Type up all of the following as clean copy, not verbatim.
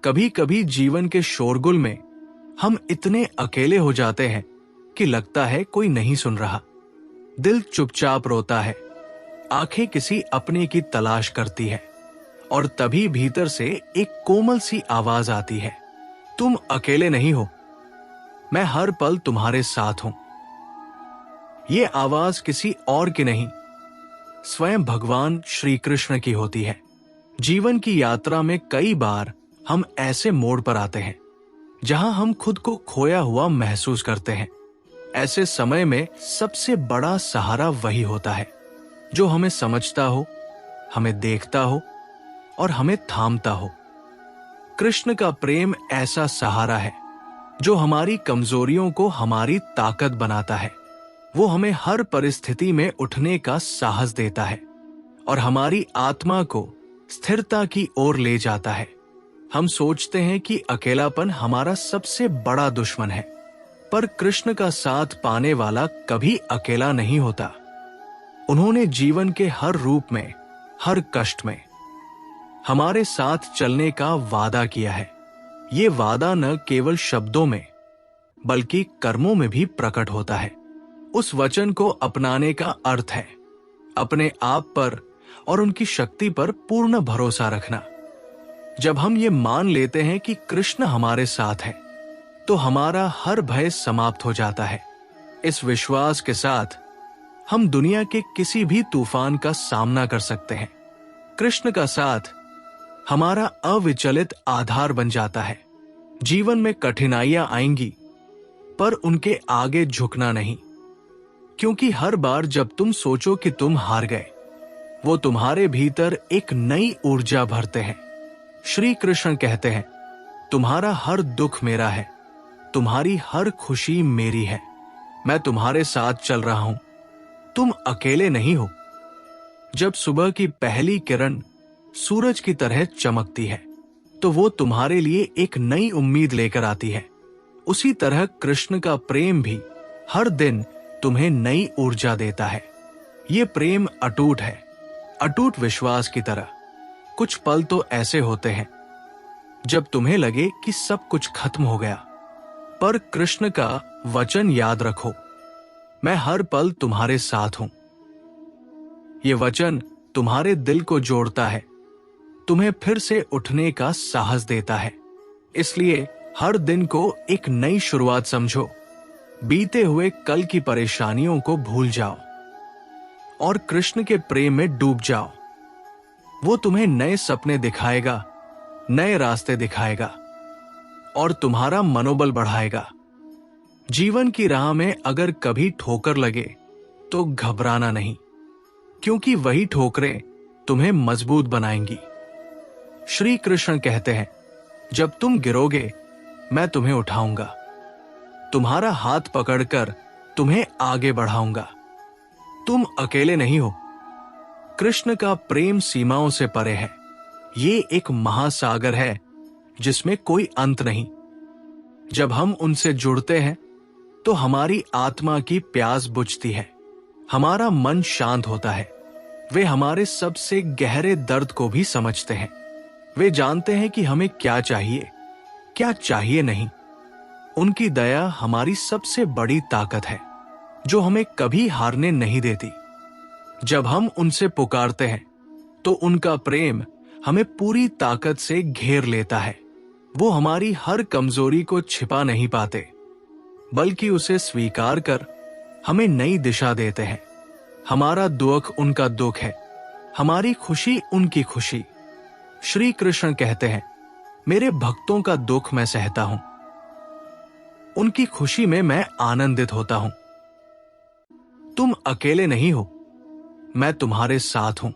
कभी कभी जीवन के शोरगुल में हम इतने अकेले हो जाते हैं कि लगता है कोई नहीं सुन रहा। दिल चुपचाप रोता है, आंखें किसी अपने की तलाश करती है, और तभी भीतर से एक कोमल सी आवाज आती है, तुम अकेले नहीं हो, मैं हर पल तुम्हारे साथ हूं। ये आवाज किसी और की नहीं, स्वयं भगवान श्री कृष्ण की होती है। जीवन की यात्रा में कई बार हम ऐसे मोड़ पर आते हैं जहां हम खुद को खोया हुआ महसूस करते हैं। ऐसे समय में सबसे बड़ा सहारा वही होता है जो हमें समझता हो, हमें देखता हो और हमें थामता हो। कृष्ण का प्रेम ऐसा सहारा है जो हमारी कमजोरियों को हमारी ताकत बनाता है। वो हमें हर परिस्थिति में उठने का साहस देता है और हमारी आत्मा को स्थिरता की ओर ले जाता है। हम सोचते हैं कि अकेलापन हमारा सबसे बड़ा दुश्मन है, पर कृष्ण का साथ पाने वाला कभी अकेला नहीं होता। उन्होंने जीवन के हर रूप में, हर कष्ट में हमारे साथ चलने का वादा किया है। ये वादा न केवल शब्दों में बल्कि कर्मों में भी प्रकट होता है। उस वचन को अपनाने का अर्थ है अपने आप पर और उनकी शक्ति पर पूर्ण भरोसा रखना। जब हम ये मान लेते हैं कि कृष्ण हमारे साथ है, तो हमारा हर भय समाप्त हो जाता है। इस विश्वास के साथ हम दुनिया के किसी भी तूफान का सामना कर सकते हैं। कृष्ण का साथ हमारा अविचलित आधार बन जाता है। जीवन में कठिनाइयां आएंगी, पर उनके आगे झुकना नहीं, क्योंकि हर बार जब तुम सोचो कि तुम हार गए, वो तुम्हारे भीतर एक नई ऊर्जा भरते हैं। श्री कृष्ण कहते हैं, तुम्हारा हर दुख मेरा है, तुम्हारी हर खुशी मेरी है, मैं तुम्हारे साथ चल रहा हूं, तुम अकेले नहीं हो। जब सुबह की पहली किरण सूरज की तरह चमकती है, तो वो तुम्हारे लिए एक नई उम्मीद लेकर आती है। उसी तरह कृष्ण का प्रेम भी हर दिन तुम्हें नई ऊर्जा देता है। ये प्रेम अटूट है, अटूट विश्वास की तरह। कुछ पल तो ऐसे होते हैं जब तुम्हें लगे कि सब कुछ खत्म हो गया, पर कृष्ण का वचन याद रखो, मैं हर पल तुम्हारे साथ हूं। ये वचन तुम्हारे दिल को जोड़ता है, तुम्हें फिर से उठने का साहस देता है। इसलिए हर दिन को एक नई शुरुआत समझो। बीते हुए कल की परेशानियों को भूल जाओ और कृष्ण के प्रेम में डूब जाओ। वो तुम्हें नए सपने दिखाएगा, नए रास्ते दिखाएगा और तुम्हारा मनोबल बढ़ाएगा। जीवन की राह में अगर कभी ठोकर लगे तो घबराना नहीं, क्योंकि वही ठोकरें तुम्हें मजबूत बनाएंगी। श्री कृष्ण कहते हैं, जब तुम गिरोगे मैं तुम्हें उठाऊंगा, तुम्हारा हाथ पकड़कर तुम्हें आगे बढ़ाऊंगा। तुम अकेले नहीं हो। कृष्ण का प्रेम सीमाओं से परे है। ये एक महासागर है जिसमें कोई अंत नहीं। जब हम उनसे जुड़ते हैं तो हमारी आत्मा की प्यास बुझती है, हमारा मन शांत होता है। वे हमारे सबसे गहरे दर्द को भी समझते हैं। वे जानते हैं कि हमें क्या चाहिए, क्या चाहिए नहीं। उनकी दया हमारी सबसे बड़ी ताकत है, जो हमें कभी हारने नहीं देती। जब हम उनसे पुकारते हैं तो उनका प्रेम हमें पूरी ताकत से घेर लेता है। वो हमारी हर कमजोरी को छिपा नहीं पाते, बल्कि उसे स्वीकार कर हमें नई दिशा देते हैं। हमारा दुख उनका दुख है, हमारी खुशी उनकी खुशी। श्री कृष्ण कहते हैं, मेरे भक्तों का दुख मैं सहता हूं, उनकी खुशी में मैं आनंदित होता हूं। तुम अकेले नहीं हो, मैं तुम्हारे साथ हूं।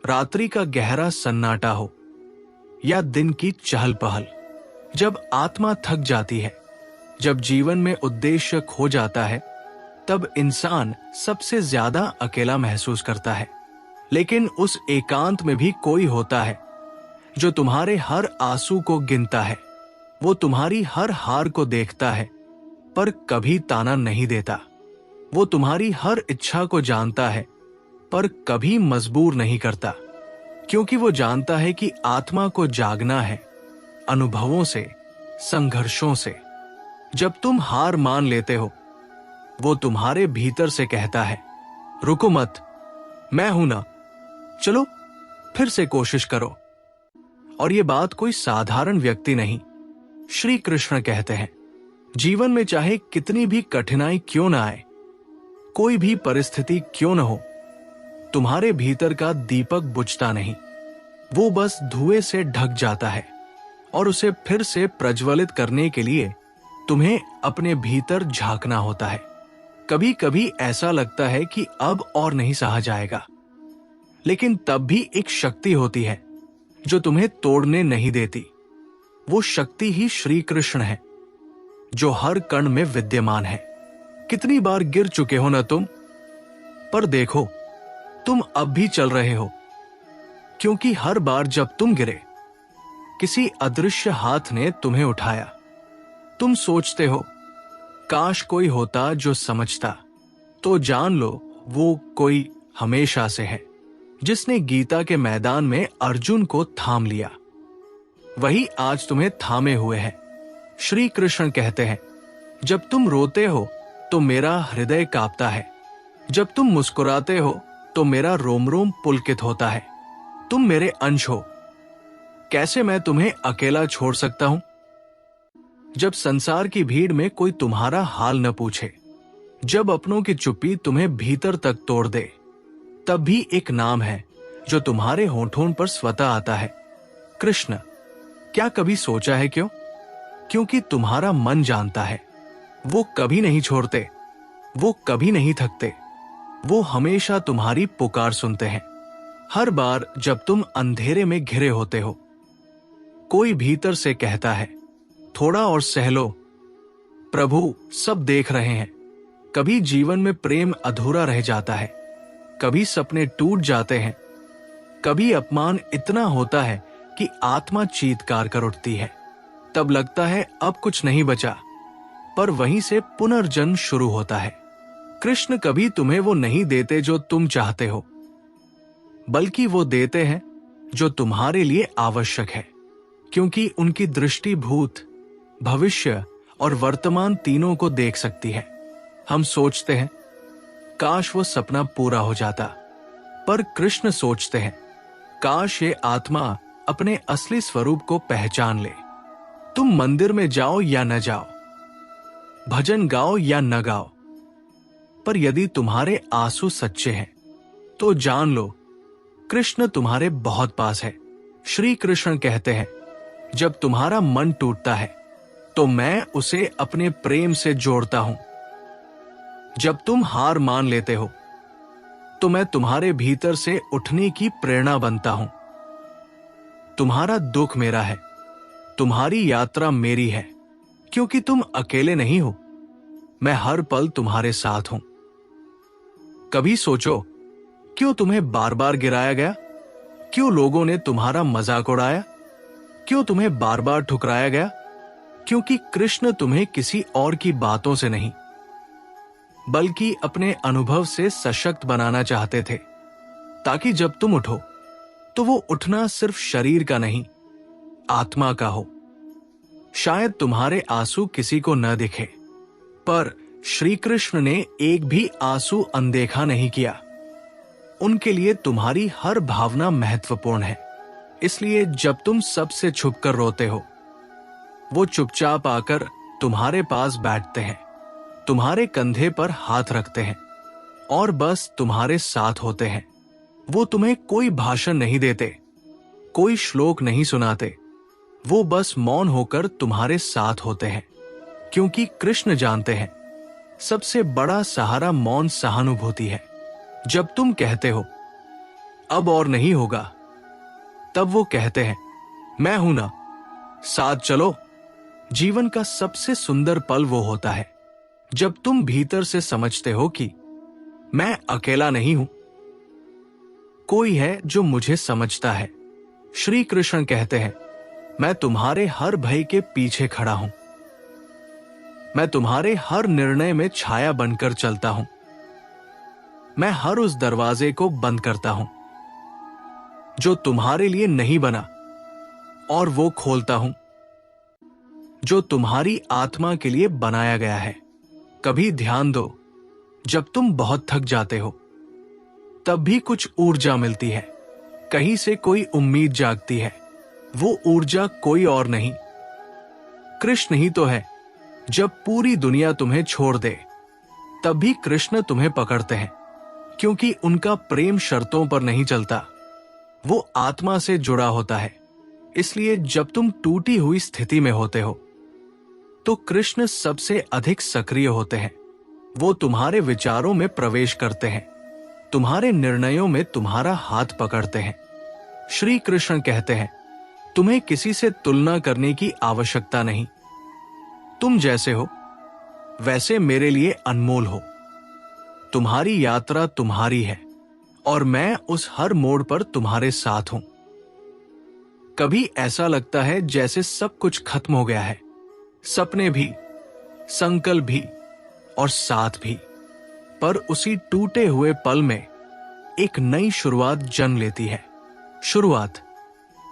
रात्रि का गहरा सन्नाटा हो या दिन की चहल पहल, जब आत्मा थक जाती है, जब जीवन में उद्देश्य खो जाता है, तब इंसान सबसे ज्यादा अकेला महसूस करता है। लेकिन उस एकांत में भी कोई होता है जो तुम्हारे हर आंसू को गिनता है। वो तुम्हारी हर हार को देखता है, पर कभी ताना नहीं देता। वो तुम्हारी हर इच्छा को जानता है, पर कभी मजबूर नहीं करता, क्योंकि वो जानता है कि आत्मा को जागना है अनुभवों से, संघर्षों से। जब तुम हार मान लेते हो, वो तुम्हारे भीतर से कहता है, रुको मत, मैं हूं ना, चलो फिर से कोशिश करो। और ये बात कोई साधारण व्यक्ति नहीं, श्री कृष्ण कहते हैं। जीवन में चाहे कितनी भी कठिनाई क्यों ना आए, कोई भी परिस्थिति क्यों न हो, तुम्हारे भीतर का दीपक बुझता नहीं। वो बस धुएं से ढक जाता है और उसे फिर से प्रज्वलित करने के लिए तुम्हें अपने भीतर झांकना होता है। कभी कभी ऐसा लगता है कि अब और नहीं सहा जाएगा, लेकिन तब भी एक शक्ति होती है जो तुम्हें तोड़ने नहीं देती। वो शक्ति ही श्री कृष्ण है, जो हर कण में विद्यमान है। कितनी बार गिर चुके हो ना तुम, पर देखो तुम अब भी चल रहे हो, क्योंकि हर बार जब तुम गिरे, किसी अदृश्य हाथ ने तुम्हें उठाया। तुम सोचते हो, काश कोई होता जो समझता, तो जान लो वो कोई हमेशा से है, जिसने गीता के मैदान में अर्जुन को थाम लिया। वही आज तुम्हें थामे हुए है। श्री कृष्ण कहते हैं, जब तुम रोते हो तो मेरा हृदय कांपता है, जब तुम मुस्कुराते हो तो मेरा रोम रोम पुलकित होता है। तुम मेरे अंश हो, कैसे मैं तुम्हें अकेला छोड़ सकता हूं? जब संसार की भीड़ में कोई तुम्हारा हाल न पूछे, जब अपनों की चुप्पी तुम्हें भीतर तक तोड़ दे, तब भी एक नाम है जो तुम्हारे होठों पर स्वतः आता है, कृष्ण। क्या कभी सोचा है क्यों? क्योंकि तुम्हारा मन जानता है, वो कभी नहीं छोड़ते, वो कभी नहीं थकते, वो हमेशा तुम्हारी पुकार सुनते हैं। हर बार जब तुम अंधेरे में घिरे होते हो, कोई भीतर से कहता है, थोड़ा और सह लो, प्रभु सब देख रहे हैं। कभी जीवन में प्रेम अधूरा रह जाता है, कभी सपने टूट जाते हैं, कभी अपमान इतना होता है कि आत्मा चीत्कार कर उठती है। तब लगता है अब कुछ नहीं बचा, पर वहीं से पुनर्जन्म शुरू होता है। कृष्ण कभी तुम्हें वो नहीं देते जो तुम चाहते हो, बल्कि वो देते हैं जो तुम्हारे लिए आवश्यक है, क्योंकि उनकी दृष्टि भूत, भविष्य और वर्तमान तीनों को देख सकती है। हम सोचते हैं, काश वो सपना पूरा हो जाता, पर कृष्ण सोचते हैं, काश ये आत्मा अपने असली स्वरूप को पहचान ले। तुम मंदिर में जाओ या न जाओ, भजन गाओ या न गाओ, पर यदि तुम्हारे आंसू सच्चे हैं, तो जान लो कृष्ण तुम्हारे बहुत पास है। श्री कृष्ण कहते हैं, जब तुम्हारा मन टूटता है, तो मैं उसे अपने प्रेम से जोड़ता हूं। जब तुम हार मान लेते हो, तो मैं तुम्हारे भीतर से उठने की प्रेरणा बनता हूं। तुम्हारा दुख मेरा है, तुम्हारी यात्रा मेरी है, क्योंकि तुम अकेले नहीं हो, मैं हर पल तुम्हारे साथ हूं। कभी सोचो, क्यों तुम्हें बार बार गिराया गया? क्यों लोगों ने तुम्हारा मजाक उड़ाया? क्यों तुम्हें बार बार ठुकराया गया? क्योंकि कृष्ण तुम्हें किसी और की बातों से नहीं, बल्कि अपने अनुभव से सशक्त बनाना चाहते थे, ताकि जब तुम उठो तो वो उठना सिर्फ शरीर का नहीं, आत्मा का हो। शायद तुम्हारे आंसू किसी को न दिखे, पर श्री कृष्ण ने एक भी आंसू अनदेखा नहीं किया। उनके लिए तुम्हारी हर भावना महत्वपूर्ण है। इसलिए जब तुम सबसे छुपकर रोते हो, वो चुपचाप आकर तुम्हारे पास बैठते हैं, तुम्हारे कंधे पर हाथ रखते हैं और बस तुम्हारे साथ होते हैं। वो तुम्हें कोई भाषण नहीं देते, कोई श्लोक नहीं सुनाते, वो बस मौन होकर तुम्हारे साथ होते हैं, क्योंकि कृष्ण जानते हैं सबसे बड़ा सहारा मौन सहानुभूति है। जब तुम कहते हो अब और नहीं होगा, तब वो कहते हैं, मैं हूं ना, साथ चलो। जीवन का सबसे सुंदर पल वो होता है जब तुम भीतर से समझते हो कि मैं अकेला नहीं हूं, कोई है जो मुझे समझता है। श्री कृष्ण कहते हैं, मैं तुम्हारे हर भय के पीछे खड़ा हूं, मैं तुम्हारे हर निर्णय में छाया बनकर चलता हूं, मैं हर उस दरवाजे को बंद करता हूं जो तुम्हारे लिए नहीं बना, और वो खोलता हूं जो तुम्हारी आत्मा के लिए बनाया गया है। कभी ध्यान दो, जब तुम बहुत थक जाते हो तब भी कुछ ऊर्जा मिलती है, कहीं से कोई उम्मीद जागती है। वो ऊर्जा कोई और नहीं, कृष्ण ही तो है। जब पूरी दुनिया तुम्हें छोड़ दे तब भी कृष्ण तुम्हें पकड़ते हैं, क्योंकि उनका प्रेम शर्तों पर नहीं चलता, वो आत्मा से जुड़ा होता है। इसलिए जब तुम टूटी हुई स्थिति में होते हो तो कृष्ण सबसे अधिक सक्रिय होते हैं। वो तुम्हारे विचारों में प्रवेश करते हैं, तुम्हारे निर्णयों में तुम्हारा हाथ पकड़ते हैं। श्री कृष्ण कहते हैं, तुम्हें किसी से तुलना करने की आवश्यकता नहीं। तुम जैसे हो वैसे मेरे लिए अनमोल हो। तुम्हारी यात्रा तुम्हारी है और मैं उस हर मोड़ पर तुम्हारे साथ हूं। कभी ऐसा लगता है जैसे सब कुछ खत्म हो गया है, सपने भी, संकल्प भी और साथ भी। पर उसी टूटे हुए पल में एक नई शुरुआत जन्म लेती है। शुरुआत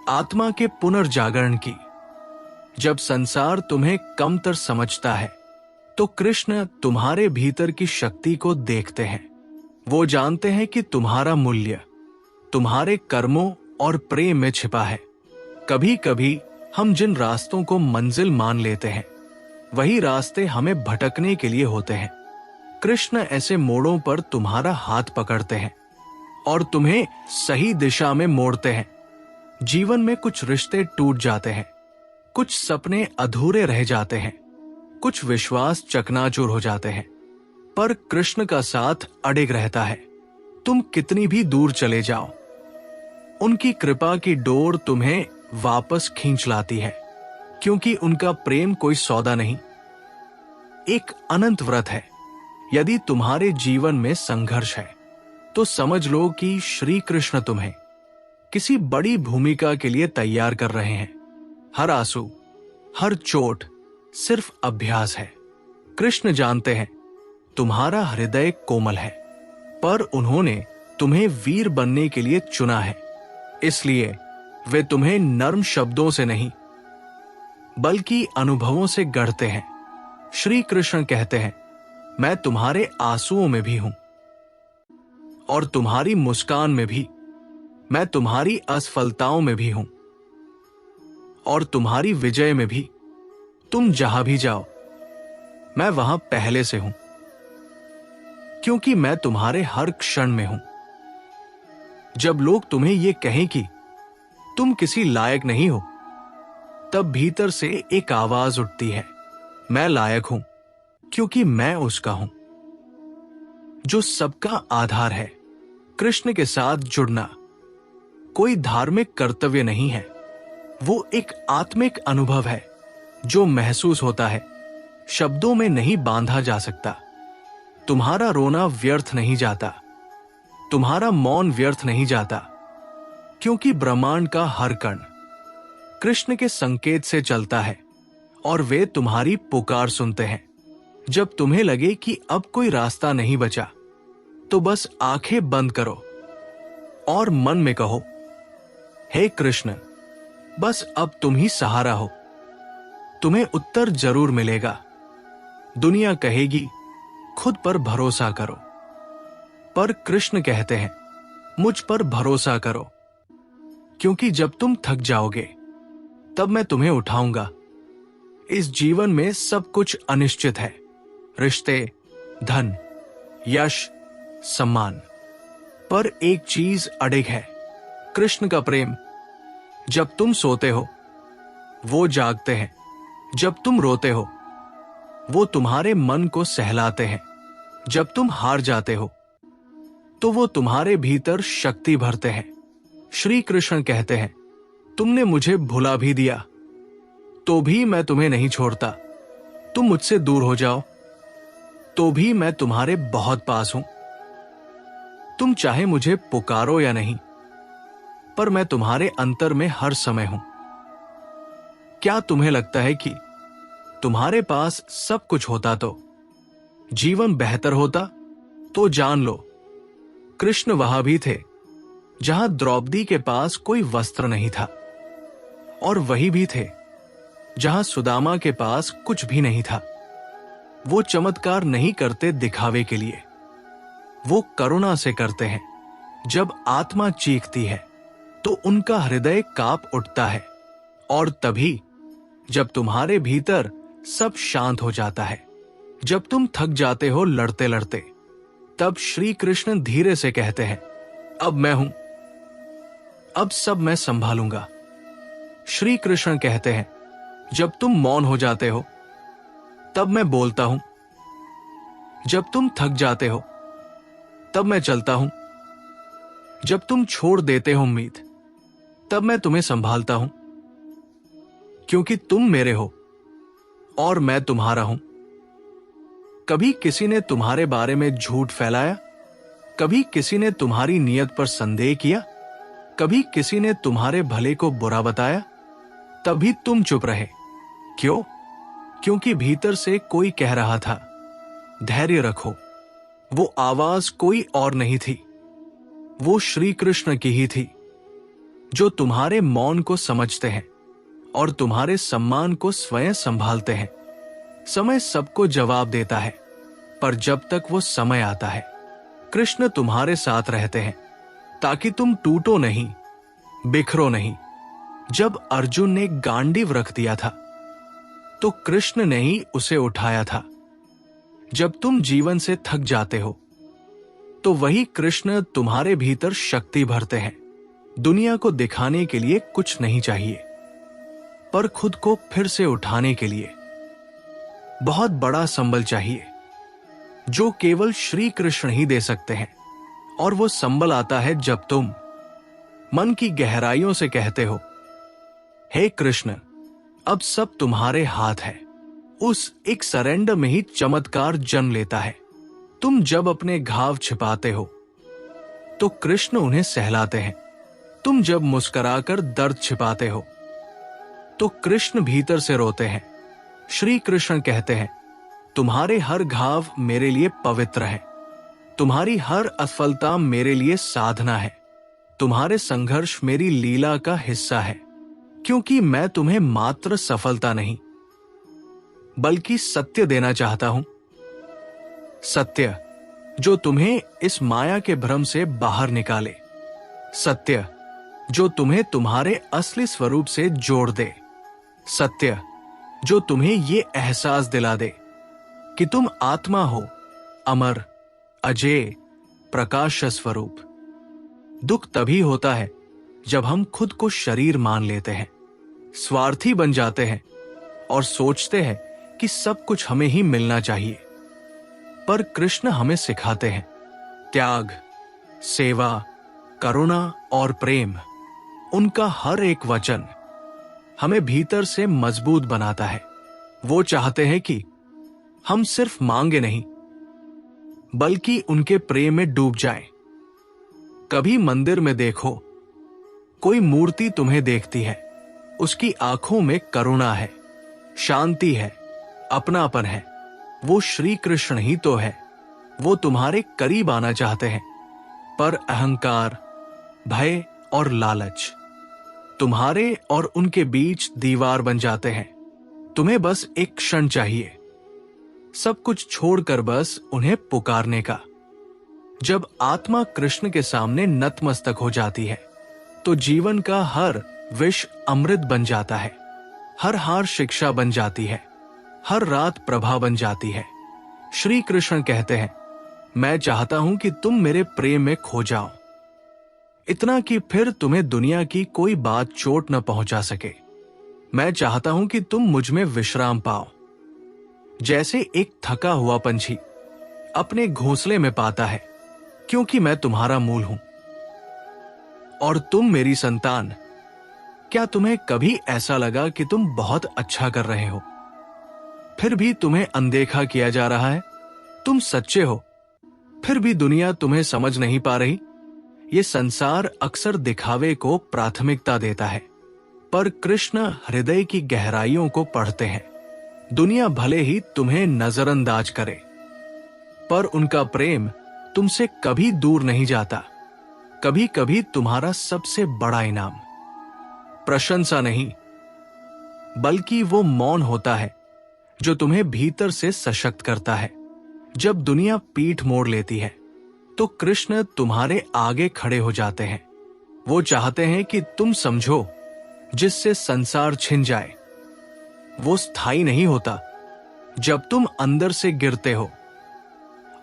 आत्मा के पुनर्जागरण की। जब संसार तुम्हें कमतर समझता है तो कृष्ण तुम्हारे भीतर की शक्ति को देखते हैं। वो जानते हैं कि तुम्हारा मूल्य तुम्हारे कर्मों और प्रेम में छिपा है। कभी कभी हम जिन रास्तों को मंजिल मान लेते हैं वही रास्ते हमें भटकने के लिए होते हैं। कृष्ण ऐसे मोड़ों पर तुम्हारा हाथ पकड़ते हैं और तुम्हें सही दिशा में मोड़ते हैं। जीवन में कुछ रिश्ते टूट जाते हैं, कुछ सपने अधूरे रह जाते हैं, कुछ विश्वास चकनाचूर हो जाते हैं, पर कृष्ण का साथ अडिग रहता है। तुम कितनी भी दूर चले जाओ, उनकी कृपा की डोर तुम्हें वापस खींच लाती है, क्योंकि उनका प्रेम कोई सौदा नहीं, एक अनंत व्रत है। यदि तुम्हारे जीवन में संघर्ष है तो समझ लो कि श्री कृष्ण तुम्हें किसी बड़ी भूमिका के लिए तैयार कर रहे हैं। हर आंसू, हर चोट सिर्फ अभ्यास है। कृष्ण जानते हैं तुम्हारा हृदय कोमल है, पर उन्होंने तुम्हें वीर बनने के लिए चुना है। इसलिए वे तुम्हें नर्म शब्दों से नहीं बल्कि अनुभवों से गढ़ते हैं। श्री कृष्ण कहते हैं, मैं तुम्हारे आंसुओं में भी हूं और तुम्हारी मुस्कान में भी। मैं तुम्हारी असफलताओं में भी हूं और तुम्हारी विजय में भी। तुम जहां भी जाओ मैं वहां पहले से हूं, क्योंकि मैं तुम्हारे हर क्षण में हूं। जब लोग तुम्हें यह कहें कि तुम किसी लायक नहीं हो, तब भीतर से एक आवाज उठती है, मैं लायक हूं, क्योंकि मैं उसका हूं। जो सबका आधार है। कृष्ण के साथ जुड़ना कोई धार्मिक कर्तव्य नहीं है, वो एक आत्मिक अनुभव है जो महसूस होता है, शब्दों में नहीं बांधा जा सकता। तुम्हारा रोना व्यर्थ नहीं जाता, तुम्हारा मौन व्यर्थ नहीं जाता, क्योंकि ब्रह्मांड का हर कण कृष्ण के संकेत से चलता है और वे तुम्हारी पुकार सुनते हैं। जब तुम्हें लगे कि अब कोई रास्ता नहीं बचा, तो बस आंखें बंद करो और मन में कहो, हे कृष्ण, बस अब तुम ही सहारा हो। तुम्हें उत्तर जरूर मिलेगा। दुनिया कहेगी खुद पर भरोसा करो, पर कृष्ण कहते हैं मुझ पर भरोसा करो, क्योंकि जब तुम थक जाओगे तब मैं तुम्हें उठाऊंगा। इस जीवन में सब कुछ अनिश्चित है, रिश्ते, धन, यश, सम्मान, पर एक चीज अडिग है, कृष्ण का प्रेम। जब तुम सोते हो वो जागते हैं, जब तुम रोते हो वो तुम्हारे मन को सहलाते हैं, जब तुम हार जाते हो तो वो तुम्हारे भीतर शक्ति भरते हैं। श्री कृष्ण कहते हैं, तुमने मुझे भुला भी दिया तो भी मैं तुम्हें नहीं छोड़ता। तुम मुझसे दूर हो जाओ तो भी मैं तुम्हारे बहुत पास हूं। तुम चाहे मुझे पुकारो या नहीं, पर मैं तुम्हारे अंतर में हर समय हूं। क्या तुम्हें लगता है कि तुम्हारे पास सब कुछ होता तो जीवन बेहतर होता? तो जान लो, कृष्ण वहां भी थे जहां द्रौपदी के पास कोई वस्त्र नहीं था, और वही भी थे जहां सुदामा के पास कुछ भी नहीं था। वो चमत्कार नहीं करते दिखावे के लिए, वो करुणा से करते हैं। जब आत्मा चीखती है तो उनका हृदय कांप उठता है, और तभी जब तुम्हारे भीतर सब शांत हो जाता है, जब तुम थक जाते हो लड़ते लड़ते, तब श्री कृष्ण धीरे से कहते हैं, अब मैं हूं, अब सब मैं संभालूंगा। श्री कृष्ण कहते हैं, जब तुम मौन हो जाते हो तब मैं बोलता हूं, जब तुम थक जाते हो तब मैं चलता हूं, जब तुम छोड़ देते हो उम्मीद तब मैं तुम्हें संभालता हूं, क्योंकि तुम मेरे हो और मैं तुम्हारा हूं। कभी किसी ने तुम्हारे बारे में झूठ फैलाया, कभी किसी ने तुम्हारी नीयत पर संदेह किया, कभी किसी ने तुम्हारे भले को बुरा बताया, तभी तुम चुप रहे। क्यों? क्योंकि भीतर से कोई कह रहा था, धैर्य रखो। वो आवाज कोई और नहीं थी, वो श्री कृष्ण की ही थी, जो तुम्हारे मौन को समझते हैं और तुम्हारे सम्मान को स्वयं संभालते हैं। समय सबको जवाब देता है, पर जब तक वो समय आता है, कृष्ण तुम्हारे साथ रहते हैं, ताकि तुम टूटो नहीं, बिखरो नहीं। जब अर्जुन ने गांडीव रख दिया था, तो कृष्ण ने ही उसे उठाया था। जब तुम जीवन से थक जाते हो, तो वही कृष्ण तुम्हारे भीतर शक्ति भरते हैं। दुनिया को दिखाने के लिए कुछ नहीं चाहिए, पर खुद को फिर से उठाने के लिए बहुत बड़ा संबल चाहिए, जो केवल श्री कृष्ण ही दे सकते हैं। और वो संबल आता है जब तुम मन की गहराइयों से कहते हो, हे कृष्ण, अब सब तुम्हारे हाथ है। उस एक सरेंडर में ही चमत्कार जन्म लेता है। तुम जब अपने घाव छिपाते हो, तो कृष्ण उन्हें सहलाते हैं। तुम जब मुस्कुराकर दर्द छिपाते हो, तो कृष्ण भीतर से रोते हैं। श्री कृष्ण कहते हैं, तुम्हारे हर घाव मेरे लिए पवित्र है, तुम्हारी हर असफलता मेरे लिए साधना है, तुम्हारे संघर्ष मेरी लीला का हिस्सा है, क्योंकि मैं तुम्हें मात्र सफलता नहीं, बल्कि सत्य देना चाहता हूं। सत्य जो तुम्हें इस माया के भ्रम से बाहर निकाले, सत्य जो तुम्हें तुम्हारे असली स्वरूप से जोड़ दे, सत्य जो तुम्हें ये एहसास दिला दे कि तुम आत्मा हो, अमर, अजेय, प्रकाश स्वरूप। दुख तभी होता है जब हम खुद को शरीर मान लेते हैं, स्वार्थी बन जाते हैं और सोचते हैं कि सब कुछ हमें ही मिलना चाहिए। पर कृष्ण हमें सिखाते हैं, त्याग, सेवा, करुणा और प्रेम। उनका हर एक वचन हमें भीतर से मजबूत बनाता है। वो चाहते हैं कि हम सिर्फ मांगे नहीं, बल्कि उनके प्रेम में डूब जाएं। कभी मंदिर में देखो, कोई मूर्ति तुम्हें देखती है, उसकी आंखों में करुणा है, शांति है, अपनापन है। वो श्री कृष्ण ही तो है। वो तुम्हारे करीब आना चाहते हैं, पर अहंकार, भय और लालच तुम्हारे और उनके बीच दीवार बन जाते हैं। तुम्हें बस एक क्षण चाहिए, सब कुछ छोड़कर बस उन्हें पुकारने का। जब आत्मा कृष्ण के सामने नतमस्तक हो जाती है, तो जीवन का हर विष अमृत बन जाता है, हर हार शिक्षा बन जाती है, हर रात प्रभा बन जाती है। श्री कृष्ण कहते हैं, मैं चाहता हूं कि तुम मेरे प्रेम में खो जाओ, इतना कि फिर तुम्हें दुनिया की कोई बात चोट न पहुंचा सके। मैं चाहता हूं कि तुम मुझ में विश्राम पाओ, जैसे एक थका हुआ पंछी अपने घोंसले में पाता है, क्योंकि मैं तुम्हारा मूल हूं और तुम मेरी संतान। क्या तुम्हें कभी ऐसा लगा कि तुम बहुत अच्छा कर रहे हो, फिर भी तुम्हें अनदेखा किया जा रहा है? तुम सच्चे हो, फिर भी दुनिया तुम्हें समझ नहीं पा रही। ये संसार अक्सर दिखावे को प्राथमिकता देता है, पर कृष्ण हृदय की गहराइयों को पढ़ते हैं। दुनिया भले ही तुम्हें नजरअंदाज करे, पर उनका प्रेम तुमसे कभी दूर नहीं जाता। कभी कभी तुम्हारा सबसे बड़ा इनाम प्रशंसा नहीं, बल्कि वो मौन होता है जो तुम्हें भीतर से सशक्त करता है। जब दुनिया पीठ मोड़ लेती है तो कृष्ण तुम्हारे आगे खड़े हो जाते हैं। वो चाहते हैं कि तुम समझो, जिससे संसार छिन जाए। वो स्थायी नहीं होता। जब तुम अंदर से गिरते हो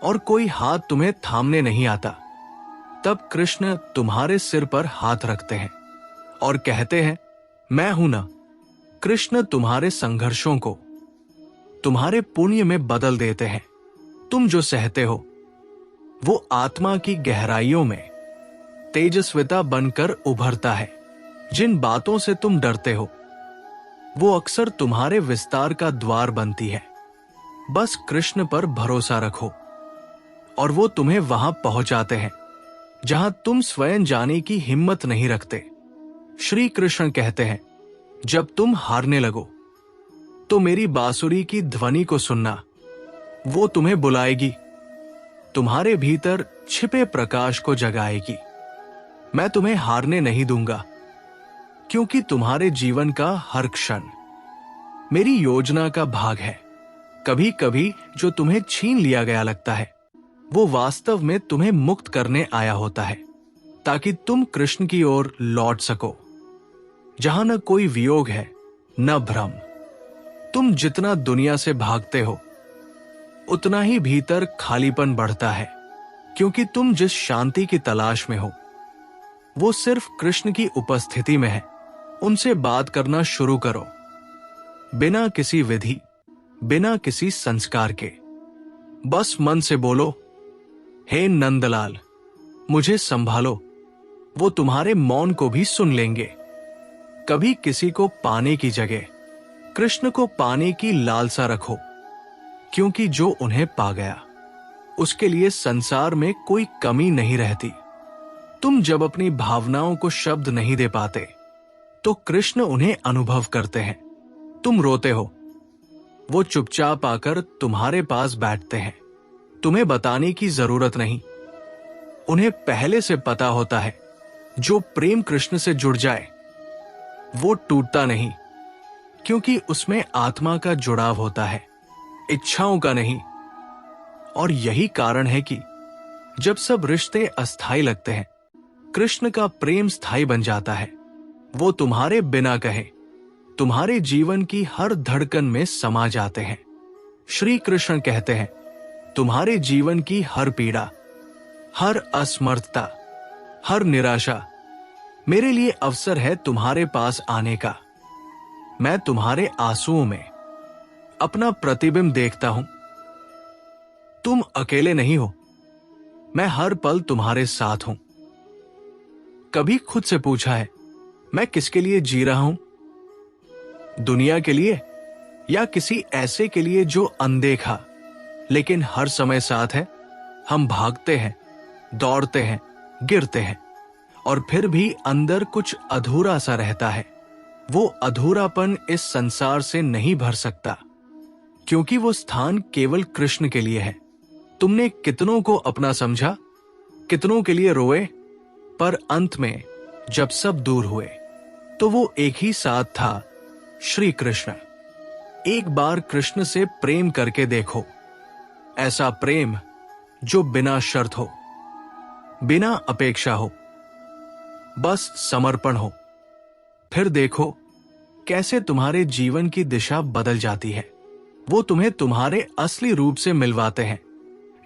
और कोई हाथ तुम्हें थामने नहीं आता, तब कृष्ण तुम्हारे सिर पर हाथ रखते हैं और कहते हैं, मैं हूं ना। कृष्ण तुम्हारे संघर्षों को तुम्हारे पुण्य में बदल देते हैं। तुम जो सहते हो वो आत्मा की गहराइयों में तेजस्विता बनकर उभरता है। जिन बातों से तुम डरते हो वो अक्सर तुम्हारे विस्तार का द्वार बनती है। बस कृष्ण पर भरोसा रखो और वो तुम्हें वहां पहुंचाते हैं जहां तुम स्वयं जाने की हिम्मत नहीं रखते। श्री कृष्ण कहते हैं, जब तुम हारने लगो तो मेरी बांसुरी की ध्वनि को सुनना। वो तुम्हें बुलाएगी, तुम्हारे भीतर छिपे प्रकाश को जगाएगी। मैं तुम्हें हारने नहीं दूंगा, क्योंकि तुम्हारे जीवन का हर क्षण मेरी योजना का भाग है। कभी कभी जो तुम्हें छीन लिया गया लगता है वो वास्तव में तुम्हें मुक्त करने आया होता है, ताकि तुम कृष्ण की ओर लौट सको, जहां न कोई वियोग है न भ्रम। तुम जितना दुनिया से भागते हो उतना ही भीतर खालीपन बढ़ता है, क्योंकि तुम जिस शांति की तलाश में हो वो सिर्फ कृष्ण की उपस्थिति में है। उनसे बात करना शुरू करो, बिना किसी विधि, बिना किसी संस्कार के। बस मन से बोलो, हे नंदलाल, मुझे संभालो। वो तुम्हारे मौन को भी सुन लेंगे। कभी किसी को पाने की जगह कृष्ण को पाने की लालसा रखो, क्योंकि जो उन्हें पा गया उसके लिए संसार में कोई कमी नहीं रहती। तुम जब अपनी भावनाओं को शब्द नहीं दे पाते तो कृष्ण उन्हें अनुभव करते हैं। तुम रोते हो, वो चुपचाप आकर तुम्हारे पास बैठते हैं। तुम्हें बताने की जरूरत नहीं, उन्हें पहले से पता होता है। जो प्रेम कृष्ण से जुड़ जाए वो टूटता नहीं, क्योंकि उसमें आत्मा का जुड़ाव होता है, इच्छाओं का नहीं। और यही कारण है कि जब सब रिश्ते अस्थायी लगते हैं, कृष्ण का प्रेम स्थायी बन जाता है। वो तुम्हारे बिना कहे तुम्हारे जीवन की हर धड़कन में समा जाते हैं। श्री कृष्ण कहते हैं, तुम्हारे जीवन की हर पीड़ा, हर असमर्थता, हर निराशा मेरे लिए अवसर है तुम्हारे पास आने का। मैं तुम्हारे आंसुओं में अपना प्रतिबिंब देखता हूं। तुम अकेले नहीं हो, मैं हर पल तुम्हारे साथ हूं। कभी खुद से पूछा है, मैं किसके लिए जी रहा हूं? दुनिया के लिए या किसी ऐसे के लिए जो अनदेखा लेकिन हर समय साथ है? हम भागते हैं, दौड़ते हैं, गिरते हैं और फिर भी अंदर कुछ अधूरा सा रहता है। वो अधूरापन इस संसार से नहीं भर सकता, क्योंकि वो स्थान केवल कृष्ण के लिए है। तुमने कितनों को अपना समझा, कितनों के लिए रोए, पर अंत में जब सब दूर हुए तो वो एक ही साथ था, श्री कृष्ण। एक बार कृष्ण से प्रेम करके देखो, ऐसा प्रेम जो बिना शर्त हो, बिना अपेक्षा हो, बस समर्पण हो। फिर देखो कैसे तुम्हारे जीवन की दिशा बदल जाती है। वो तुम्हें तुम्हारे असली रूप से मिलवाते हैं,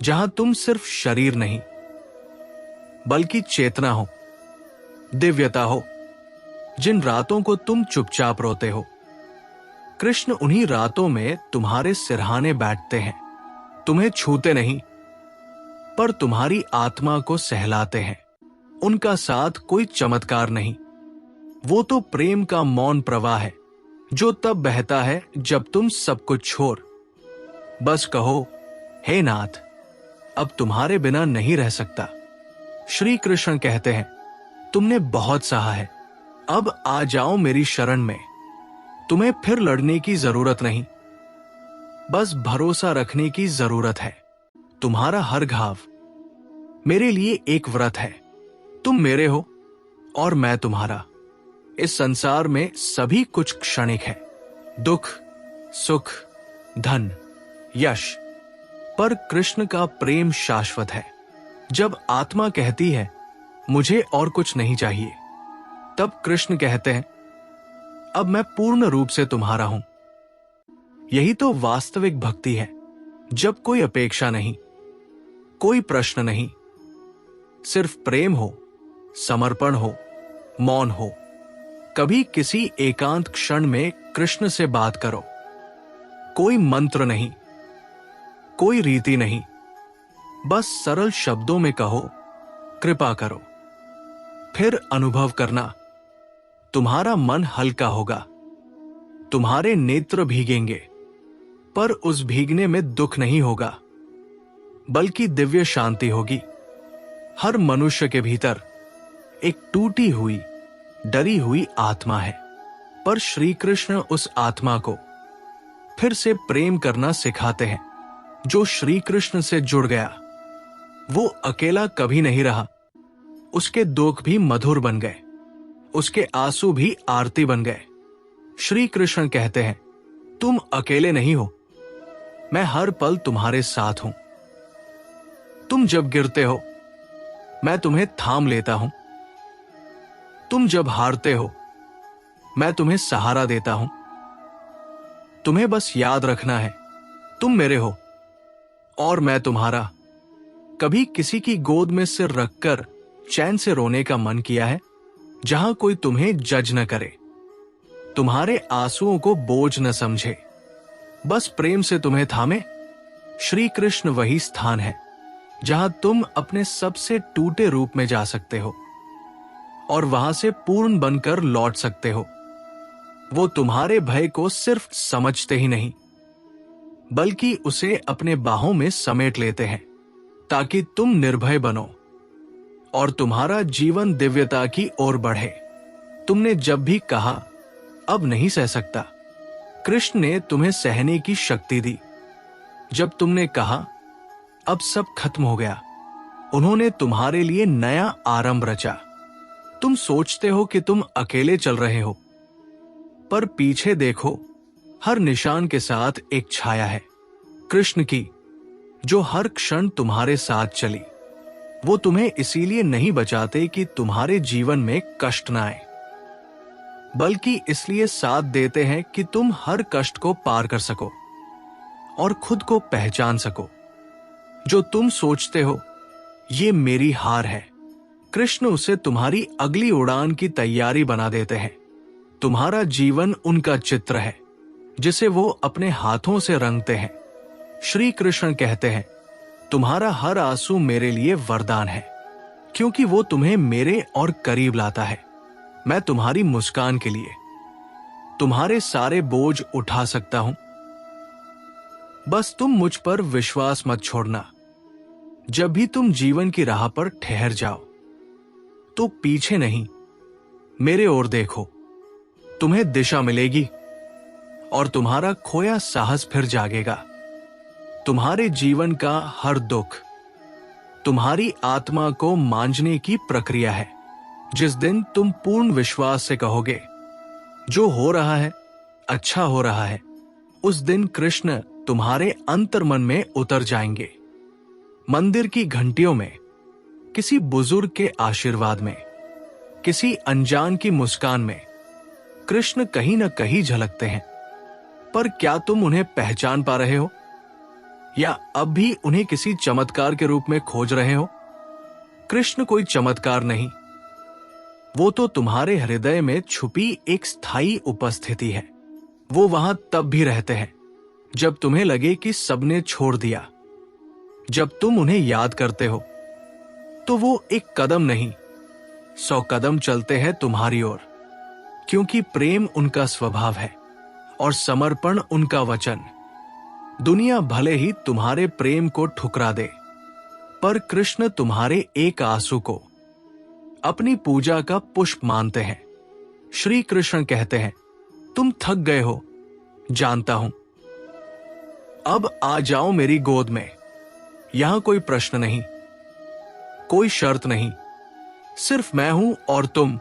जहां तुम सिर्फ शरीर नहीं बल्कि चेतना हो, दिव्यता हो। जिन रातों को तुम चुपचाप रोते हो, कृष्ण उन्हीं रातों में तुम्हारे सिरहाने बैठते हैं। तुम्हें छूते नहीं, पर तुम्हारी आत्मा को सहलाते हैं। उनका साथ कोई चमत्कार नहीं, वो तो प्रेम का मौन प्रवाह है, जो तब बहता है जब तुम सब कुछ छोड़ बस कहो, हे नाथ, अब तुम्हारे बिना नहीं रह सकता। श्री कृष्ण कहते हैं, तुमने बहुत सहा है, अब आ जाओ मेरी शरण में। तुम्हें फिर लड़ने की जरूरत नहीं, बस भरोसा रखने की जरूरत है। तुम्हारा हर घाव मेरे लिए एक व्रत है। तुम मेरे हो और मैं तुम्हारा। इस संसार में सभी कुछ क्षणिक है, दुख, सुख, धन, यश, पर कृष्ण का प्रेम शाश्वत है। जब आत्मा कहती है मुझे और कुछ नहीं चाहिए, तब कृष्ण कहते हैं अब मैं पूर्ण रूप से तुम्हारा हूं। यही तो वास्तविक भक्ति है, जब कोई अपेक्षा नहीं, कोई प्रश्न नहीं, सिर्फ प्रेम हो, समर्पण हो, मौन हो। कभी किसी एकांत क्षण में कृष्ण से बात करो। कोई मंत्र नहीं, कोई रीति नहीं, बस सरल शब्दों में कहो कृपा करो। फिर अनुभव करना, तुम्हारा मन हल्का होगा, तुम्हारे नेत्र भीगेंगे, पर उस भीगने में दुख नहीं होगा, बल्कि दिव्य शांति होगी। हर मनुष्य के भीतर एक टूटी हुई, डरी हुई आत्मा है, पर श्री कृष्ण उस आत्मा को फिर से प्रेम करना सिखाते हैं। जो श्री कृष्ण से जुड़ गया वो अकेला कभी नहीं रहा। उसके दुख भी मधुर बन गए, उसके आंसू भी आरती बन गए। श्री कृष्ण कहते हैं तुम अकेले नहीं हो, मैं हर पल तुम्हारे साथ हूं। तुम जब गिरते हो मैं तुम्हें थाम लेता हूं, तुम जब हारते हो मैं तुम्हें सहारा देता हूं। तुम्हें बस याद रखना है तुम मेरे हो और मैं तुम्हारा। कभी किसी की गोद में सिर रखकर चैन से रोने का मन किया है, जहां कोई तुम्हें जज न करे, तुम्हारे आंसुओं को बोझ न समझे, बस प्रेम से तुम्हें थामे। श्री कृष्ण वही स्थान है जहां तुम अपने सबसे टूटे रूप में जा सकते हो और वहां से पूर्ण बनकर लौट सकते हो। वो तुम्हारे भय को सिर्फ समझते ही नहीं, बल्कि उसे अपने बाहों में समेट लेते हैं, ताकि तुम निर्भय बनो और तुम्हारा जीवन दिव्यता की ओर बढ़े। तुमने जब भी कहा अब नहीं सह सकता, कृष्ण ने तुम्हें सहने की शक्ति दी। जब तुमने कहा अब सब खत्म हो गया, उन्होंने तुम्हारे लिए नया आरंभ रचा। तुम सोचते हो कि तुम अकेले चल रहे हो, पर पीछे देखो, हर निशान के साथ एक छाया है कृष्ण की, जो हर क्षण तुम्हारे साथ चली। वो तुम्हें इसीलिए नहीं बचाते कि तुम्हारे जीवन में कष्ट न आए, बल्कि इसलिए साथ देते हैं कि तुम हर कष्ट को पार कर सको और खुद को पहचान सको। जो तुम सोचते हो ये मेरी हार है, कृष्ण उसे तुम्हारी अगली उड़ान की तैयारी बना देते हैं। तुम्हारा जीवन उनका चित्र है जिसे वो अपने हाथों से रंगते हैं। श्री कृष्ण कहते हैं तुम्हारा हर आंसू मेरे लिए वरदान है, क्योंकि वो तुम्हें मेरे और करीब लाता है। मैं तुम्हारी मुस्कान के लिए तुम्हारे सारे बोझ उठा सकता हूं, बस तुम मुझ पर विश्वास मत छोड़ना। जब भी तुम जीवन की राह पर ठहर जाओ तो पीछे नहीं, मेरे ओर देखो, तुम्हें दिशा मिलेगी और तुम्हारा खोया साहस फिर जागेगा। तुम्हारे जीवन का हर दुख तुम्हारी आत्मा को मांझने की प्रक्रिया है। जिस दिन तुम पूर्ण विश्वास से कहोगे जो हो रहा है अच्छा हो रहा है, उस दिन कृष्ण तुम्हारे अंतर्मन में उतर जाएंगे। मंदिर की घंटियों में, किसी बुजुर्ग के आशीर्वाद में, किसी अनजान की मुस्कान में कृष्ण कहीं न कहीं झलकते हैं। पर क्या तुम उन्हें पहचान पा रहे हो, या अब भी उन्हें किसी चमत्कार के रूप में खोज रहे हो? कृष्ण कोई चमत्कार नहीं, वो तो तुम्हारे हृदय में छुपी एक स्थायी उपस्थिति है। वो वहां तब भी रहते हैं जब तुम्हें लगे कि सबने छोड़ दिया। जब तुम उन्हें याद करते हो तो वो एक कदम नहीं 100 कदम चलते हैं तुम्हारी ओर, क्योंकि प्रेम उनका स्वभाव है और समर्पण उनका वचन। दुनिया भले ही तुम्हारे प्रेम को ठुकरा दे, पर कृष्ण तुम्हारे एक आंसू को अपनी पूजा का पुष्प मानते हैं। श्री कृष्ण कहते हैं तुम थक गए हो, जानता हूं, अब आ जाओ मेरी गोद में। यहां कोई प्रश्न नहीं, कोई शर्त नहीं, सिर्फ मैं हूं और तुम।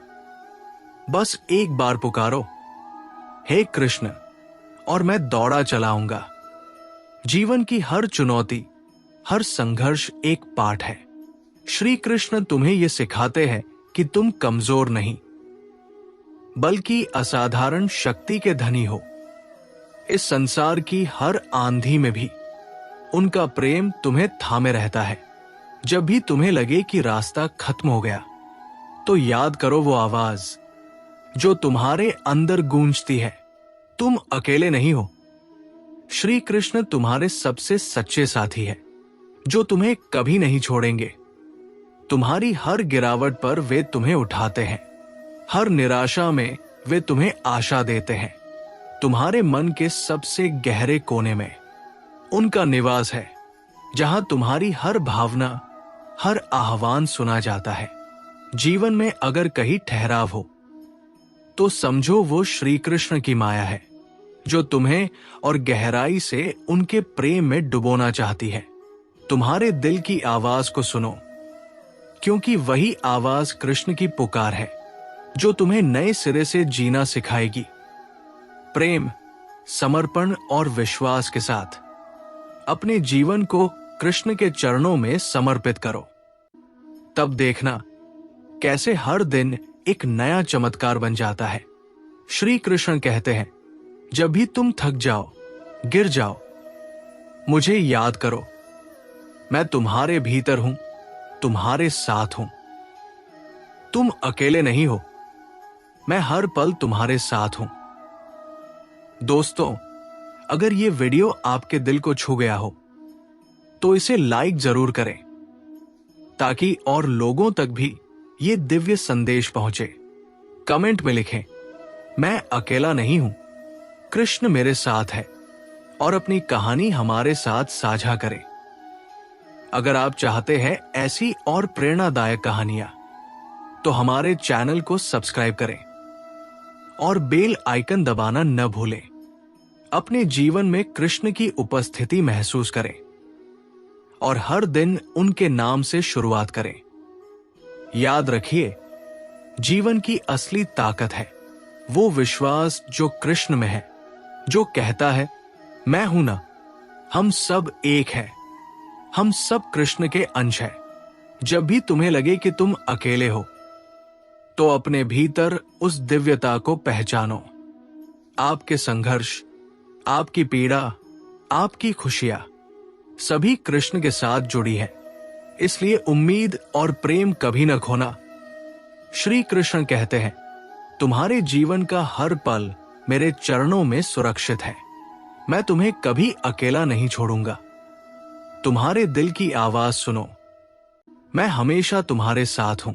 बस एक बार पुकारो, हे कृष्ण, और मैं दौड़ा चलाऊंगा। जीवन की हर चुनौती, हर संघर्ष एक पाठ है। श्री कृष्ण तुम्हें यह सिखाते हैं कि तुम कमजोर नहीं, बल्कि असाधारण शक्ति के धनी हो। इस संसार की हर आंधी में भी उनका प्रेम तुम्हें थामे रहता है। जब भी तुम्हें लगे कि रास्ता खत्म हो गया, तो याद करो वो आवाज जो तुम्हारे अंदर गूंजती है, तुम अकेले नहीं हो। श्री कृष्ण तुम्हारे सबसे सच्चे साथी है, जो तुम्हें कभी नहीं छोड़ेंगे। तुम्हारी हर गिरावट पर वे तुम्हें उठाते हैं, हर निराशा में वे तुम्हें आशा देते हैं। तुम्हारे मन के सबसे गहरे कोने में उनका निवास है, जहां तुम्हारी हर भावना, हर आह्वान सुना जाता है। जीवन में अगर कहीं ठहराव हो, तो समझो वो श्री कृष्ण की माया है, जो तुम्हें और गहराई से उनके प्रेम में डुबोना चाहती है। तुम्हारे दिल की आवाज को सुनो, क्योंकि वही आवाज कृष्ण की पुकार है, जो तुम्हें नए सिरे से जीना सिखाएगी। प्रेम, समर्पण और विश्वास के साथ अपने जीवन को कृष्ण के चरणों में समर्पित करो। तब देखना कैसे हर दिन एक नया चमत्कार बन जाता है। श्री कृष्ण कहते हैं, जब भी तुम थक जाओ, गिर जाओ, मुझे याद करो। मैं तुम्हारे भीतर हूं, तुम्हारे साथ हूं। तुम अकेले नहीं हो, मैं हर पल तुम्हारे साथ हूं। दोस्तों, अगर ये वीडियो आपके दिल को छू गया हो, तो इसे लाइक जरूर करें, ताकि और लोगों तक भी ये दिव्य संदेश पहुंचे। कमेंट में लिखें, मैं अकेला नहीं हूं, कृष्ण मेरे साथ है, और अपनी कहानी हमारे साथ साझा करें। अगर आप चाहते हैं ऐसी और प्रेरणादायक कहानियां, तो हमारे चैनल को सब्सक्राइब करें और बेल आइकन दबाना न भूलें। अपने जीवन में कृष्ण की उपस्थिति महसूस करें और हर दिन उनके नाम से शुरुआत करें। याद रखिए, जीवन की असली ताकत है वो विश्वास जो कृष्ण में है, जो कहता है, मैं हूं ना, हम सब एक हैं, हम सब कृष्ण के अंश हैं। जब भी तुम्हें लगे कि तुम अकेले हो, तो अपने भीतर उस दिव्यता को पहचानो। आपके संघर्ष, आपकी पीड़ा, आपकी खुशियां सभी कृष्ण के साथ जुड़ी है। इसलिए उम्मीद और प्रेम कभी न खोना। श्री कृष्ण कहते हैं, तुम्हारे जीवन का हर पल मेरे चरणों में सुरक्षित है। मैं तुम्हें कभी अकेला नहीं छोड़ूंगा। तुम्हारे दिल की आवाज सुनो, मैं हमेशा तुम्हारे साथ हूं।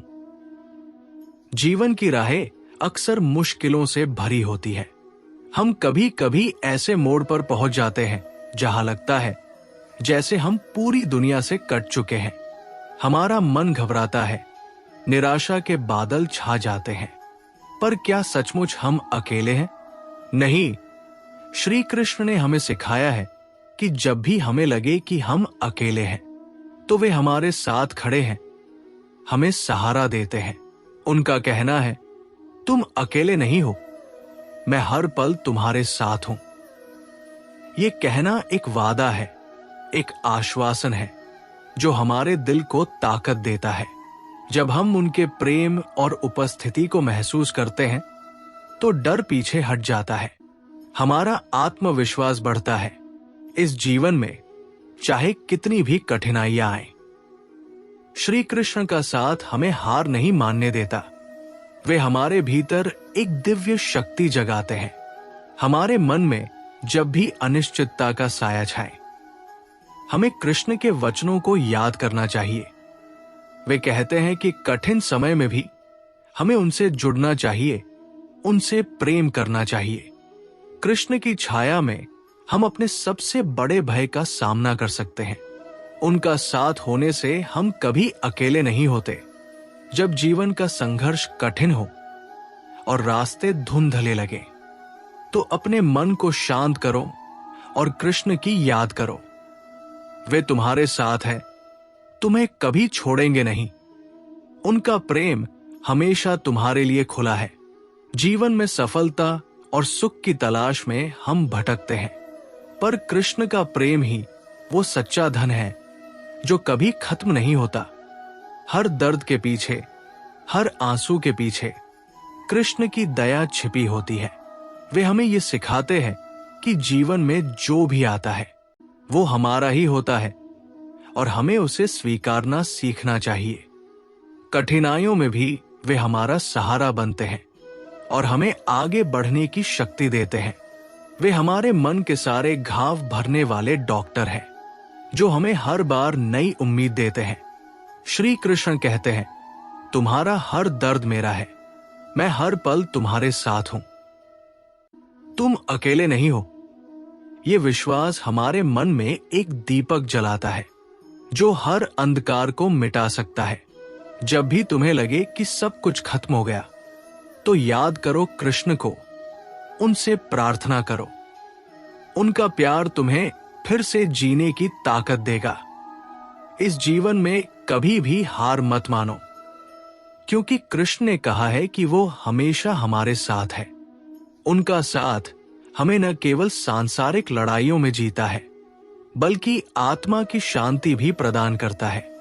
जीवन की राहें अक्सर मुश्किलों से भरी होती है। हम कभी कभी ऐसे मोड़ पर पहुंच जाते हैं जहां लगता है जैसे हम पूरी दुनिया से कट चुके हैं। हमारा मन घबराता है, निराशा के बादल छा जाते हैं। पर क्या सचमुच हम अकेले हैं? नहीं, श्री कृष्ण ने हमें सिखाया है कि जब भी हमें लगे कि हम अकेले हैं, तो वे हमारे साथ खड़े हैं, हमें सहारा देते हैं। उनका कहना है, तुम अकेले नहीं हो, मैं हर पल तुम्हारे साथ हूं। यह कहना एक वादा है, एक आश्वासन है, जो हमारे दिल को ताकत देता है। जब हम उनके प्रेम और उपस्थिति को महसूस करते हैं, तो डर पीछे हट जाता है, हमारा आत्मविश्वास बढ़ता है। इस जीवन में चाहे कितनी भी कठिनाइयां आए, श्री कृष्ण का साथ हमें हार नहीं मानने देता। वे हमारे भीतर एक दिव्य शक्ति जगाते हैं। हमारे मन में जब भी अनिश्चितता का साया छाए, हमें कृष्ण के वचनों को याद करना चाहिए। वे कहते हैं कि कठिन समय में भी हमें उनसे जुड़ना चाहिए, उनसे प्रेम करना चाहिए। कृष्ण की छाया में हम अपने सबसे बड़े भय का सामना कर सकते हैं। उनका साथ होने से हम कभी अकेले नहीं होते। जब जीवन का संघर्ष कठिन हो और रास्ते धुंधले लगे, तो अपने मन को शांत करो और कृष्ण की याद करो। वे तुम्हारे साथ हैं, तुम्हें कभी छोड़ेंगे नहीं। उनका प्रेम हमेशा तुम्हारे लिए खुला है। जीवन में सफलता और सुख की तलाश में हम भटकते हैं। पर कृष्ण का प्रेम ही वो सच्चा धन है जो कभी खत्म नहीं होता। हर दर्द के पीछे, हर आंसू के पीछे कृष्ण की दया छिपी होती है। वे हमें ये सिखाते हैं कि जीवन में जो भी आता है वो हमारा ही होता है और हमें उसे स्वीकारना सीखना चाहिए। कठिनाइयों में भी वे हमारा सहारा बनते हैं और हमें आगे बढ़ने की शक्ति देते हैं। वे हमारे मन के सारे घाव भरने वाले डॉक्टर हैं जो हमें हर बार नई उम्मीद देते हैं। श्री कृष्ण कहते हैं, तुम्हारा हर दर्द मेरा है, मैं हर पल तुम्हारे साथ हूं। तुम अकेले नहीं हो। ये विश्वास हमारे मन में एक दीपक जलाता है जो हर अंधकार को मिटा सकता है। जब भी तुम्हें लगे कि सब कुछ खत्म हो गया, तो याद करो कृष्ण को, उनसे प्रार्थना करो। उनका प्यार तुम्हें फिर से जीने की ताकत देगा। इस जीवन में कभी भी हार मत मानो, क्योंकि कृष्ण ने कहा है कि वो हमेशा हमारे साथ है। उनका साथ हमें न केवल सांसारिक लड़ाइयों में जीता है, बल्कि आत्मा की शांति भी प्रदान करता है।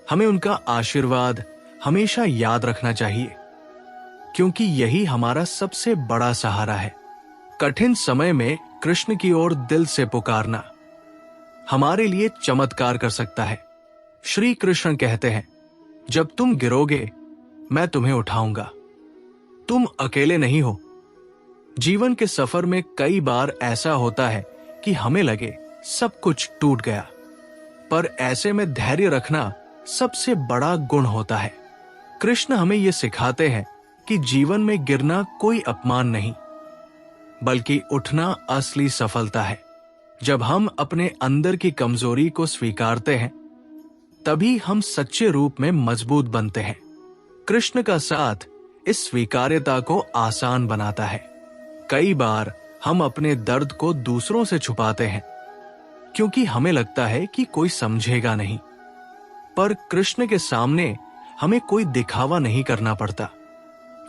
हमें उनका आशीर्वाद हमेशा याद रखना चाहिए, क्योंकि यही हमारा सबसे बड़ा सहारा है। कठिन समय में कृष्ण की ओर दिल से पुकारना हमारे लिए चमत्कार कर सकता है। श्री कृष्ण कहते हैं, जब तुम गिरोगे मैं तुम्हें उठाऊंगा। तुम अकेले नहीं हो। जीवन के सफर में कई बार ऐसा होता है कि हमें लगे सब कुछ टूट गया, पर ऐसे में धैर्य रखना सबसे बड़ा गुण होता है। कृष्ण हमें यह सिखाते हैं कि जीवन में गिरना कोई अपमान नहीं, बल्कि उठना असली सफलता है। जब हम अपने अंदर की कमजोरी को स्वीकारते हैं, तभी हम सच्चे रूप में मजबूत बनते हैं। कृष्ण का साथ इस स्वीकार्यता को आसान बनाता है। कई बार हम अपने दर्द को दूसरों से छुपाते हैं, क्योंकि हमें लगता है कि कोई समझेगा नहीं। पर कृष्ण के सामने हमें कोई दिखावा नहीं करना पड़ता।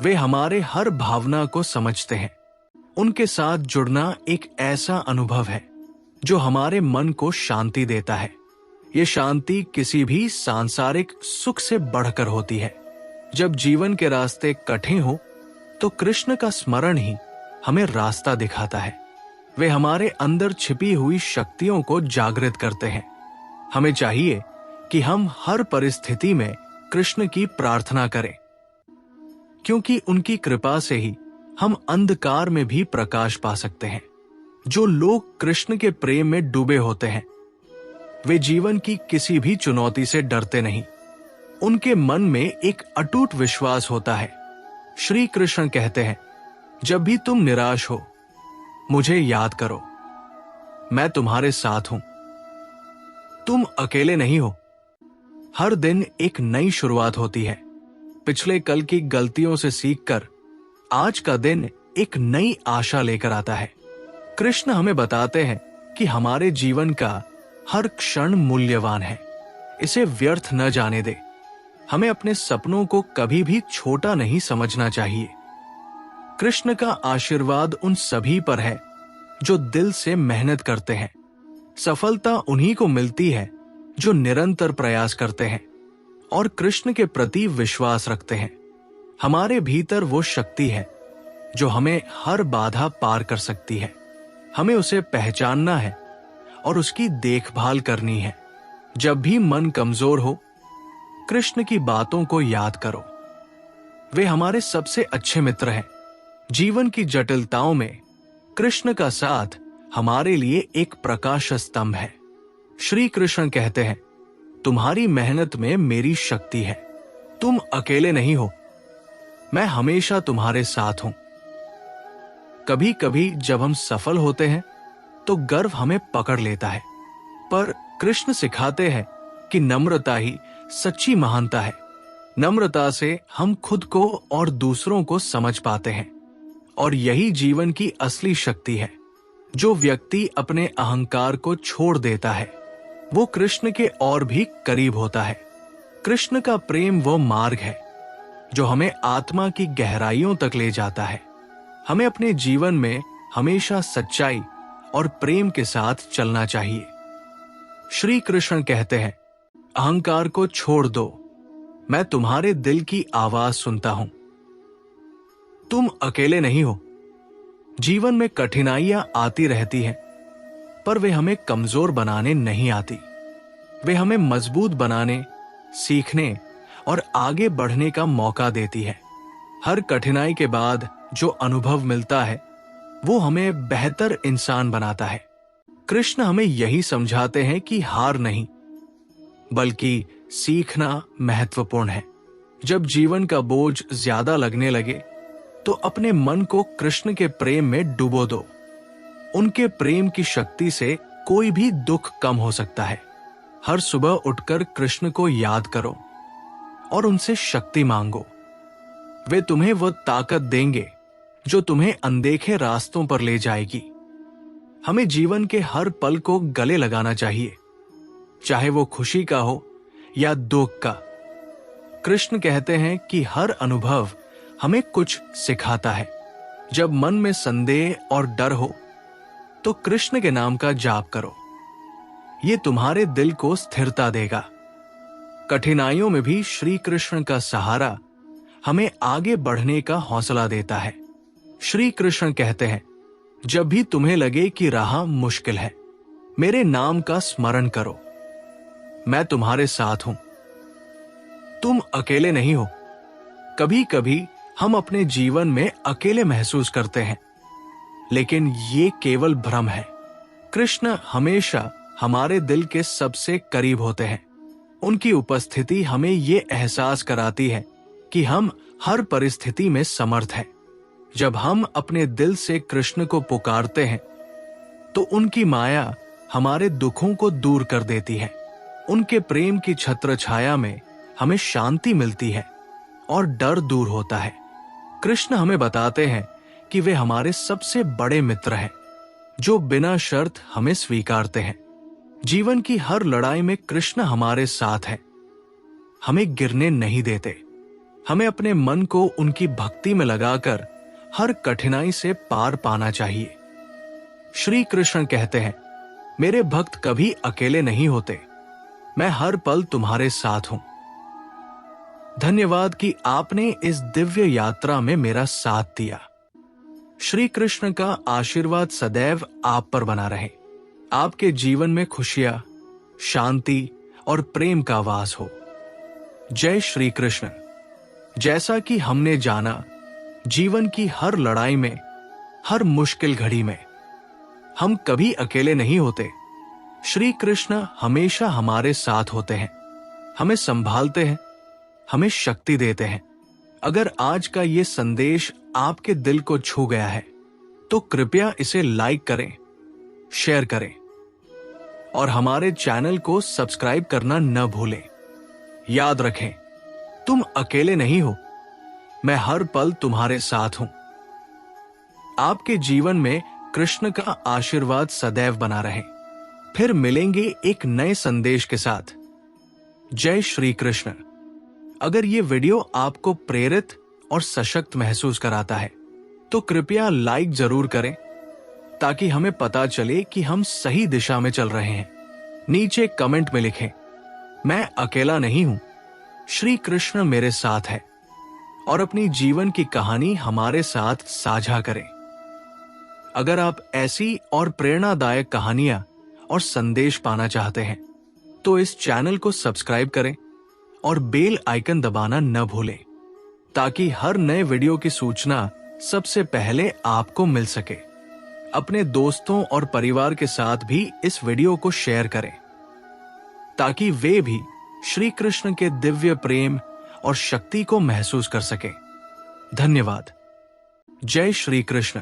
वे हमारे हर भावना को समझते हैं। उनके साथ जुड़ना एक ऐसा अनुभव है जो हमारे मन को शांति देता है। ये शांति किसी भी सांसारिक सुख से बढ़कर होती है। जब जीवन के रास्ते कठिन हो, तो कृष्ण का स्मरण ही हमें रास्ता दिखाता है। वे हमारे अंदर छिपी हुई शक्तियों को जागृत करते हैं। हमें चाहिए कि हम हर परिस्थिति में कृष्ण की प्रार्थना करें, क्योंकि उनकी कृपा से ही हम अंधकार में भी प्रकाश पा सकते हैं। जो लोग कृष्ण के प्रेम में डूबे होते हैं, वे जीवन की किसी भी चुनौती से डरते नहीं। उनके मन में एक अटूट विश्वास होता है। श्री कृष्ण कहते हैं, जब भी तुम निराश हो, मुझे याद करो, मैं तुम्हारे साथ हूं। तुम अकेले नहीं हो। हर दिन एक नई शुरुआत होती है। पिछले कल की गलतियों से सीखकर आज का दिन एक नई आशा लेकर आता है। कृष्ण हमें बताते हैं कि हमारे जीवन का हर क्षण मूल्यवान है। इसे व्यर्थ न जाने दे। हमें अपने सपनों को कभी भी छोटा नहीं समझना चाहिए। कृष्ण का आशीर्वाद उन सभी पर है जो दिल से मेहनत करते हैं। सफलता उन्हीं को मिलती है जो निरंतर प्रयास करते हैं और कृष्ण के प्रति विश्वास रखते हैं। हमारे भीतर वो शक्ति है जो हमें हर बाधा पार कर सकती है। हमें उसे पहचानना है और उसकी देखभाल करनी है। जब भी मन कमजोर हो, कृष्ण की बातों को याद करो। वे हमारे सबसे अच्छे मित्र हैं। जीवन की जटिलताओं में कृष्ण का साथ हमारे लिए एक प्रकाश स्तंभ है। श्री कृष्ण कहते हैं, तुम्हारी मेहनत में मेरी शक्ति है। तुम अकेले नहीं हो, मैं हमेशा तुम्हारे साथ हूं। कभी कभी जब हम सफल होते हैं तो गर्व हमें पकड़ लेता है, पर कृष्ण सिखाते हैं कि नम्रता ही सच्ची महानता है। नम्रता से हम खुद को और दूसरों को समझ पाते हैं, और यही जीवन की असली शक्ति है। जो व्यक्ति अपने अहंकार को छोड़ देता है, वो कृष्ण के और भी करीब होता है। कृष्ण का प्रेम वो मार्ग है जो हमें आत्मा की गहराइयों तक ले जाता है। हमें अपने जीवन में हमेशा सच्चाई और प्रेम के साथ चलना चाहिए। श्री कृष्ण कहते हैं, अहंकार को छोड़ दो, मैं तुम्हारे दिल की आवाज सुनता हूं। तुम अकेले नहीं हो। जीवन में कठिनाइयां आती रहती हैं, पर वे हमें कमजोर बनाने नहीं आती। वे हमें मजबूत बनाने, सीखने और आगे बढ़ने का मौका देती है। हर कठिनाई के बाद जो अनुभव मिलता है वो हमें बेहतर इंसान बनाता है। कृष्ण हमें यही समझाते हैं कि हार नहीं, बल्कि सीखना महत्वपूर्ण है। जब जीवन का बोझ ज्यादा लगने लगे तो अपने मन को कृष्ण के प्रेम में डुबो दो। उनके प्रेम की शक्ति से कोई भी दुख कम हो सकता है। हर सुबह उठकर कृष्ण को याद करो और उनसे शक्ति मांगो। वे तुम्हें वो ताकत देंगे जो तुम्हें अनदेखे रास्तों पर ले जाएगी। हमें जीवन के हर पल को गले लगाना चाहिए, चाहे वो खुशी का हो या दुख का। कृष्ण कहते हैं कि हर अनुभव हमें कुछ सिखाता है। जब मन में संदेह और डर हो तो कृष्ण के नाम का जाप करो। ये तुम्हारे दिल को स्थिरता देगा। कठिनाइयों में भी श्री कृष्ण का सहारा हमें आगे बढ़ने का हौसला देता है। श्री कृष्ण कहते हैं, जब भी तुम्हें लगे कि राह मुश्किल है, मेरे नाम का स्मरण करो, मैं तुम्हारे साथ हूं। तुम अकेले नहीं हो। कभी कभी हम अपने जीवन में अकेले महसूस करते हैं, लेकिन ये केवल भ्रम है। कृष्ण हमेशा हमारे दिल के सबसे करीब होते हैं। उनकी उपस्थिति हमें ये एहसास कराती है कि हम हर परिस्थिति में समर्थ हैं। जब हम अपने दिल से कृष्ण को पुकारते हैं तो उनकी माया हमारे दुखों को दूर कर देती है। उनके प्रेम की छत्र छाया में हमें शांति मिलती है और डर दूर होता है। कृष्ण हमें बताते हैं कि वे हमारे सबसे बड़े मित्र हैं, जो बिना शर्त हमें स्वीकारते हैं। जीवन की हर लड़ाई में कृष्ण हमारे साथ है, हमें गिरने नहीं देते। हमें अपने मन को उनकी भक्ति में लगाकर हर कठिनाई से पार पाना चाहिए। श्री कृष्ण कहते हैं, मेरे भक्त कभी अकेले नहीं होते, मैं हर पल तुम्हारे साथ हूं। धन्यवाद कि आपने इस दिव्य यात्रा में मेरा साथ दिया। श्री कृष्ण का आशीर्वाद सदैव आप पर बना रहे। आपके जीवन में खुशियां, शांति और प्रेम का वास हो। जय श्री कृष्ण। जैसा कि हमने जाना, जीवन की हर लड़ाई में, हर मुश्किल घड़ी में हम कभी अकेले नहीं होते। श्री कृष्ण हमेशा हमारे साथ होते हैं, हमें संभालते हैं, हमें शक्ति देते हैं। अगर आज का ये संदेश आपके दिल को छू गया है तो कृपया इसे लाइक करें, शेयर करें और हमारे चैनल को सब्सक्राइब करना न भूलें। याद रखें, तुम अकेले नहीं हो, मैं हर पल तुम्हारे साथ हूं। आपके जीवन में कृष्ण का आशीर्वाद सदैव बना रहे। फिर मिलेंगे एक नए संदेश के साथ। जय श्री कृष्ण। अगर ये वीडियो आपको प्रेरित और सशक्त महसूस कराता है तो कृपया लाइक जरूर करें, ताकि हमें पता चले कि हम सही दिशा में चल रहे हैं। नीचे कमेंट में लिखें, मैं अकेला नहीं हूं, श्री कृष्ण मेरे साथ है, और अपनी जीवन की कहानी हमारे साथ साझा करें। अगर आप ऐसी और प्रेरणादायक कहानियां और संदेश पाना चाहते हैं तो इस चैनल को सब्सक्राइब करें और बेल आइकन दबाना न भूलें, ताकि हर नए वीडियो की सूचना सबसे पहले आपको मिल सके। अपने दोस्तों और परिवार के साथ भी इस वीडियो को शेयर करें, ताकि वे भी श्री कृष्ण के दिव्य प्रेम और शक्ति को महसूस कर सकें। धन्यवाद। जय श्री कृष्ण।